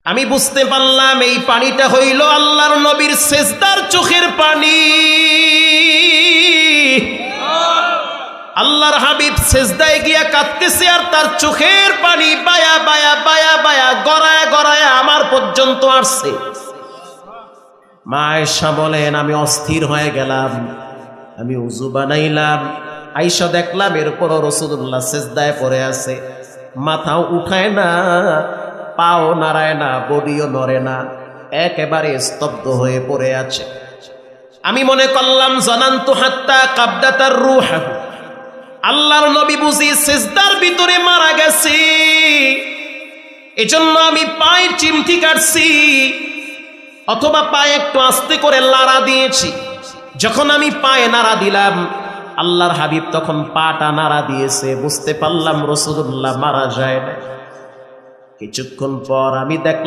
আমি বুঝতে পারলাম এই পানিটা হইল আল্লাহর নবীর সেজদার চোখের পানি। আল্লাহর হাবিব সেজদায় গিয়া কাঁদতেছে আর তার চোখের পানি বায়া বায়া বায়া বায়া গড়ায় গড়ায় আমার পর্যন্ত আসছে। মা আয়েশা বলেন, আমি অস্থির হয়ে গেলাম, আমি উযু বানাইলাম, আয়েশা দেখলাম এরপরও রাসূলুল্লাহ সেজদায় পড়ে আছে, মাথাও উঠায় না, পাও নাড়ায় না, বডিও নড়ে না, একেবারে স্তব্ধ হয়ে পড়ে আছে। আমি মনে করলাম জানান্তু হাত্তা কাবদাতার রূহ, আল্লাহর নবী বুঝি সেজদার ভিতরে মারা গেছে, এজন্য আমি পায়ের চিমটি কাটছি অথবা পায়ে একটু আস্তে করে লাড়া দিয়েছি। যখন আমি পায়ে নাড়া দিলাম, আল্লাহর হাবিব তখন পাটা নাড়া দিয়েছে, বুঝতে পারলাম রাসূলুল্লাহ মারা যায় না। কিছুক্ষণ পর আমি দেখলাম